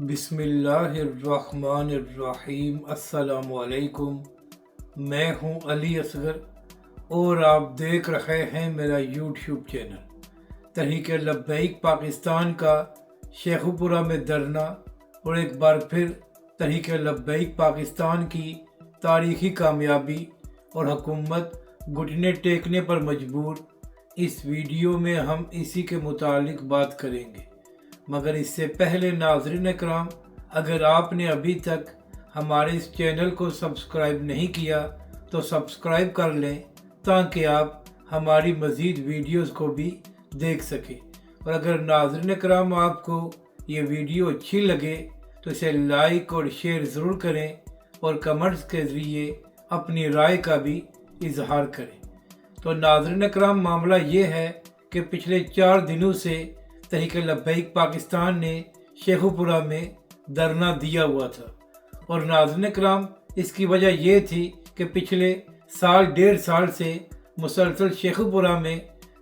बिस्मिल्लाहिर्रहमानिर्रहीम। अस्सलाम वालेकुम। मैं हूं अली असगर और आप देख रहे हैं मेरा यूट्यूब चैनल तहरीक लब्बैक पाकिस्तान का शेखुपुरा में धरना। और एक बार फिर तहरीक लब्बैक पाकिस्तान की तारीखी कामयाबी और हुकूमत घुटने टेकने पर मजबूर। इस वीडियो में हम इसी के मुतालिक बात करेंगे, मगर इससे पहले नाज़रीन कराम, अगर आपने अभी तक हमारे इस चैनल को सब्सक्राइब नहीं किया तो सब्सक्राइब कर लें ताकि आप हमारी मज़ीद वीडियोस को भी देख सकें। और अगर नाज़रीन कराम आपको ये वीडियो अच्छी लगे तो इसे लाइक और शेयर ज़रूर करें और कमेंट्स के ज़रिए अपनी राय का भी इजहार करें। तो नाज़रीन कराम, मामला ये है कि पिछले 4 दिनों से तहरीक लब्बैक पाकिस्तान ने शेखुपुरा में धरना दिया हुआ था। और नाज़रीन कराम, इसकी वजह यह थी कि पिछले साल 1.5 साल से मुसलसल शेखुपुरा में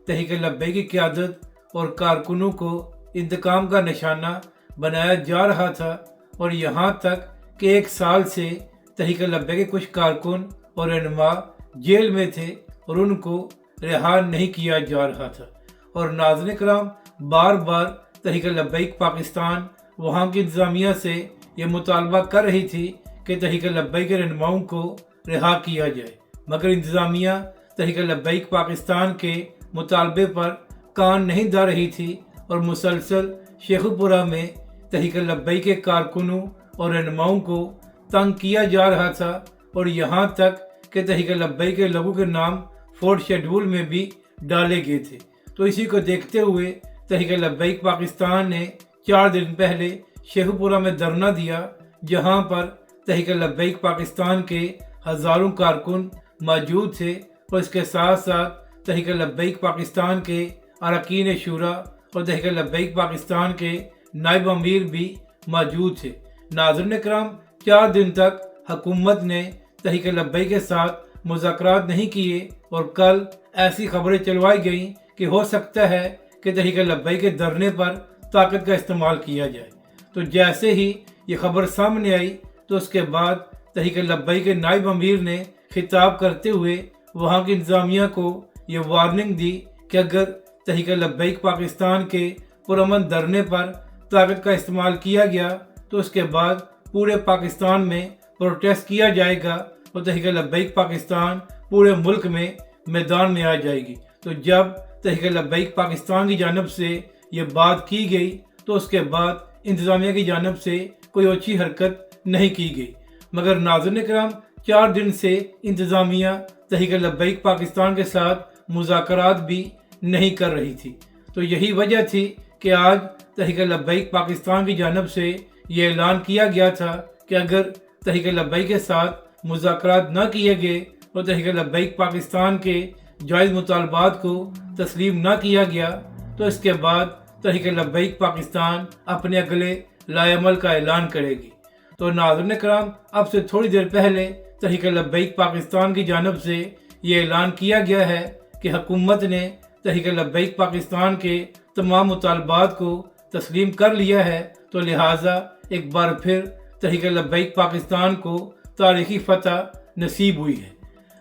तहरीक लब्बैक की क़यादत और कारकुनों को इंतकाम का निशाना बनाया जा रहा था। और यहाँ तक कि 1 साल से तहरीक लब्बैक के कुछ कारकुन और रहनुमा जेल में थे और उनको रिहा नहीं किया जा रहा था। और नाज़रीन कराम, बार बार तहरीक लब्बैक पाकिस्तान वहाँ की इंतज़ामिया से ये मुतालबा कर रही थी कि तहरीक लब्बैक के रहनुमाओं को रिहा किया जाए, मगर इंतज़ामिया तहरीक लब्बैक पाकिस्तान के मुतालबे पर कान नहीं धर रही थी और मुसलसल शेखुपुरा में तहरीक लब्बैक के कारकुनों और रहनुमाओं को तंग किया जा रहा था। और यहाँ तक कि तहरीक लब्बैक के लोगों के नाम 4th शेड्यूल में भी डाले गए थे। तो इसी को देखते हुए तहरीक लब्बैक पाकिस्तान ने 4 दिन पहले शेखुपुरा में धरना दिया, जहां पर तहरीक लब्बैक पाकिस्तान के हज़ारों कारकुन मौजूद थे और इसके साथ साथ तहरीक लब्बैक पाकिस्तान के अरकान शूरा और तहरीक लब्बैक पाकिस्तान के नायब अमीर भी मौजूद थे। नाज़रीन कराम, 4 दिन तक हुकूमत ने तहरीक लब्बैक के साथ मुज़ाकरात नहीं किए और कल ऐसी खबरें चलवाई गईं कि हो सकता है कि तहरीक लब्बैक के धरने पर ताकत का इस्तेमाल किया जाए। तो जैसे ही ये खबर सामने आई तो उसके बाद तहरीक लब्बैक के नायब अमीर ने खिताब करते हुए वहाँ की इंतज़ामिया को ये वार्निंग दी कि अगर तहरीक लब्बैक पाकिस्तान के पुरअमन धरने पर ताकत का इस्तेमाल किया गया तो उसके बाद पूरे पाकिस्तान में प्रोटेस्ट किया जाएगा और तहरीक लब्बैक पाकिस्तान पूरे मुल्क में मैदान में आ जाएगी। तो जब तहरीक लब्बैक पाकिस्तान की जानब से ये बात की गई तो उसके बाद इंतज़ामिया की जानब से कोई अच्छी हरकत नहीं की गई। मगर नाज़रीन कराम, 4 दिन से इंतज़ामिया तहरीक लब्बैक पाकिस्तान के साथ मुज़ाकरात भी नहीं कर रही थी। तो यही वजह थी कि आज तहरीक लब्बैक पाकिस्तान की जानब से ये ऐलान किया गया था कि अगर तहरीक लब्बैक के साथ मुज़ाकरात न किए गए और तहरीक लब्बैक पाकिस्तान के जायज़ मुतालबात को तस्लीम न किया गया तो इसके बाद तहरीक लब्बैक पाकिस्तान अपने अगले लाएअमल का ऐलान करेगी। तो नाज़रीन कराम, अब से थोड़ी देर पहले तहरीक लब्बैक पाकिस्तान की जानब से ये ऐलान किया गया है कि हुकूमत ने तहरीक लब्बैक पाकिस्तान के तमाम मुतालबात को तस्लीम कर लिया है। तो लिहाजा एक बार फिर तहरीक लब्बैक पाकिस्तान को तारीखी फतह नसीब हुई है।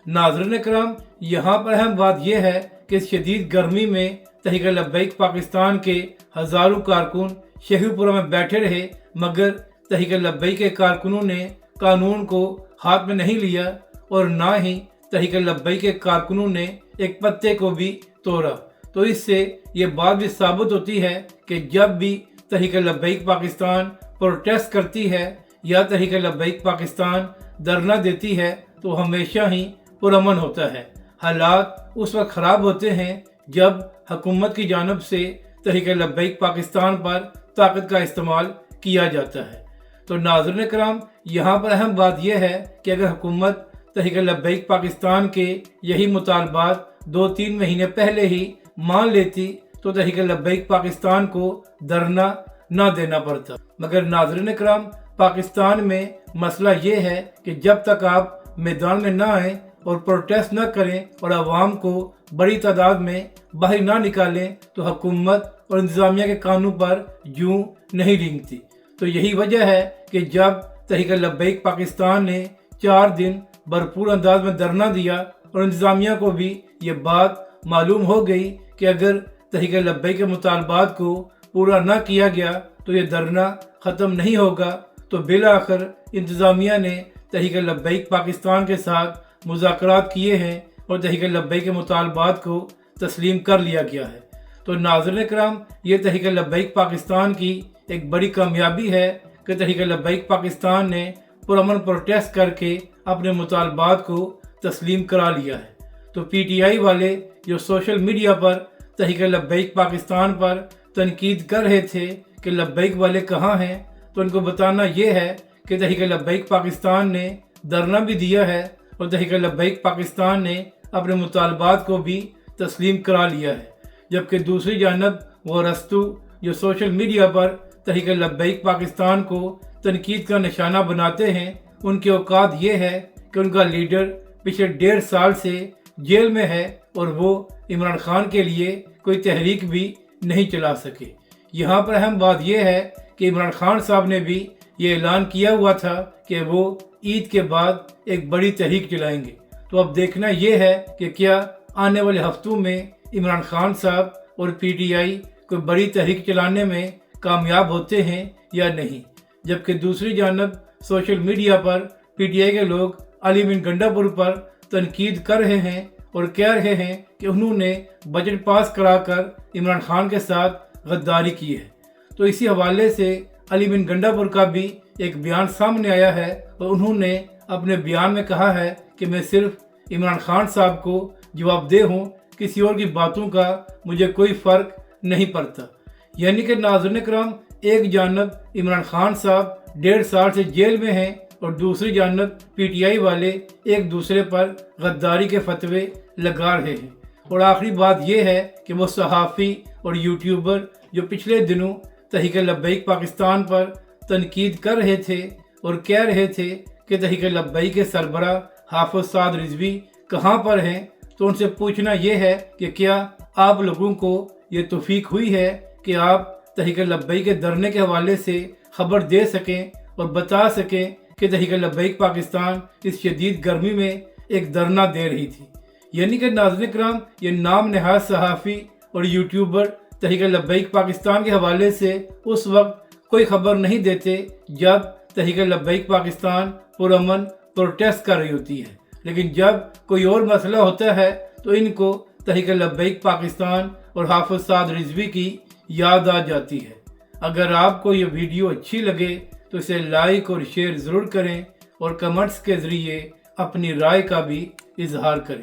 नाज़रीन कराम, यहाँ पर अहम बात यह है कि इस शदीद गर्मी में तहरीक लब्बैक पाकिस्तान के हज़ारों कारकुन शेखुपुरा में बैठे रहे, मगर तहरीक लब्बैक के कारकुनों ने कानून को हाथ में नहीं लिया और ना ही तहरीक लब्बैक के कारकुनों ने एक पत्ते को भी तोड़ा। तो इससे ये बात भी साबित होती है कि जब भी तहरीक लब्बैक पाकिस्तान प्रोटेस्ट करती है या तहरीक लब्बैक पाकिस्तान धरना देती है तो हमेशा ही पुरअमन होता है। हालात उस वक्त ख़राब होते हैं जब हुकूमत की जानब से तहरीक लब्बैक पाकिस्तान पर ताकत का इस्तेमाल किया जाता है। तो नाज़रीन कराम, यहाँ पर अहम बात यह है कि अगर हुकूमत तहरीक लब्बैक पाकिस्तान के यही मुतालबात 2-3 महीने पहले ही मान लेती तो तहरीक लब्बैक पाकिस्तान को धरना न देना पड़ता। मगर नाज़रीन कराम, पाकिस्तान में मसला ये है कि जब तक आप मैदान में ना आए और प्रोटेस्ट न करें और आवाम को बड़ी तादाद में बाहर ना निकालें तो हुकूमत और इंतज़ामिया के कानून पर यूं नहीं रेंगती। تو یہی وجہ ہے کہ جب تحریک لبیک پاکستان نے 4 دن بھرپور انداز میں دھرنا دیا اور انتظامیہ کو بھی یہ بات معلوم ہو گئی کہ اگر تحریک لبیک کے مطالبات کو پورا نہ کیا گیا تو یہ دھرنا ختم نہیں ہوگا، تو بالآخر انتظامیہ نے تحریک لبیک پاکستان کے ساتھ مذاکرات کیے ہیں اور تحریک لبیک کے مطالبات کو تسلیم کر لیا گیا ہے۔ تو ناظرین کرام، یہ تحریک لبیک پاکستان کی ایک بڑی کامیابی ہے کہ تحریک لبیک پاکستان نے پرامن پروٹیسٹ کر کے اپنے مطالبات کو تسلیم کرا لیا ہے۔ تو پی ٹی آئی والے جو سوشل میڈیا پر تحریک لبیک پاکستان پر تنقید کر رہے تھے کہ لبیک والے کہاں ہیں، تو ان کو بتانا یہ ہے کہ تحریک لبیک پاکستان نے دھرنا بھی دیا ہے اور تحریک لبیک پاکستان نے اپنے مطالبات کو بھی تسلیم کرا لیا ہے، جبکہ دوسری جانب وہ رستو جو سوشل میڈیا پر تحریک لبیک پاکستان کو تنقید کا نشانہ بناتے ہیں، ان کے اوقات یہ ہے کہ ان کا لیڈر پچھلے 1.5 سال سے جیل میں ہے اور وہ عمران خان کے لیے کوئی تحریک بھی نہیں چلا سکے۔ یہاں پر اہم بات یہ ہے کہ عمران خان صاحب نے بھی یہ اعلان کیا ہوا تھا کہ وہ عید کے بعد ایک بڑی تحریک چلائیں گے۔ تو اب دیکھنا یہ ہے کہ کیا آنے والے ہفتوں میں عمران خان صاحب اور پی ٹی آئی کوئی بڑی تحریک چلانے میں کامیاب ہوتے ہیں یا نہیں، جبکہ دوسری جانب social media per P T I کے لوگ علی بن گنڈا پور پر تنقید کر رہے ہیں اور کہہ رہے ہیں کہ انہوں نے بجٹ پاس کرا کر عمران خان کے ساتھ غداری کی ہے۔ تو اسی حوالے سے علی بن گنڈا پور کا بھی ایک بیان سامنے آیا ہے اور انہوں نے اپنے بیان میں کہا ہے کہ میں صرف عمران خان صاحب کو جواب دہ ہوں، کسی اور کی باتوں کا مجھے کوئی فرق نہیں پڑتا۔ یعنی کہ ناظرین کرام، ایک جانب عمران خان صاحب 1.5 سال سے جیل میں ہیں اور دوسری جانب پی ٹی آئی والے ایک دوسرے پر غداری کے فتوے لگا رہے ہیں۔ اور آخری بات یہ ہے کہ وہ صحافی اور یوٹیوبر جو پچھلے دنوں تحریک لبیک پاکستان پر تنقید کر رہے تھے اور کہہ رہے تھے کہ تحریک لبیک کے سربراہ حافظ سعد رضوی کہاں پر ہیں، تو ان سے پوچھنا یہ ہے کہ کیا آپ لوگوں کو یہ توفیق ہوئی ہے کہ آپ تحریک لبیک کے دھرنے کے حوالے سے خبر دے سکیں اور بتا سکیں کہ تحریک لبیک پاکستان اس شدید گرمی میں ایک دھرنا دے رہی تھی۔ یعنی کہ ناظرین کرام، یہ نام نہاد صحافی اور یوٹیوبر تحریک لبیک پاکستان کے حوالے سے اس وقت کوئی خبر نہیں دیتے جب تحریک لبیک پاکستان پرامن پروٹیسٹ کر رہی ہوتی ہے، لیکن جب کوئی اور مسئلہ ہوتا ہے تو ان کو تحریک لبیک پاکستان اور حافظ سعد رضوی کی یاد آ جاتی ہے۔ اگر آپ کو یہ ویڈیو اچھی لگے تو اسے لائک اور شیئر ضرور کریں اور کمنٹس کے ذریعے اپنی رائے کا بھی اظہار کریں۔